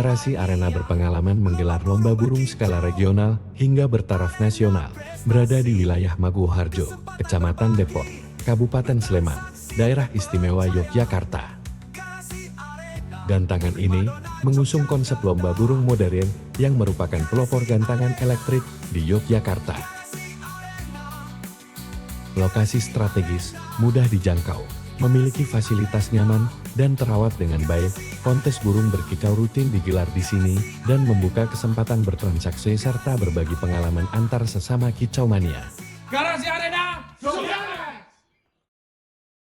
Garasi Arena berpengalaman menggelar lomba burung skala regional hingga bertaraf nasional. Berada di wilayah Maguwoharjo, Kecamatan Depok, Kabupaten Sleman, Daerah Istimewa Yogyakarta. Gantangan ini mengusung konsep lomba burung modern yang merupakan pelopor gantangan elektrik di Yogyakarta. Lokasi strategis, mudah dijangkau, memiliki fasilitas nyaman dan terawat dengan baik. Kontes burung berkicau rutin digelar di sini dan membuka kesempatan bertransaksi serta berbagi pengalaman antar sesama kicau mania. Garasi Arena,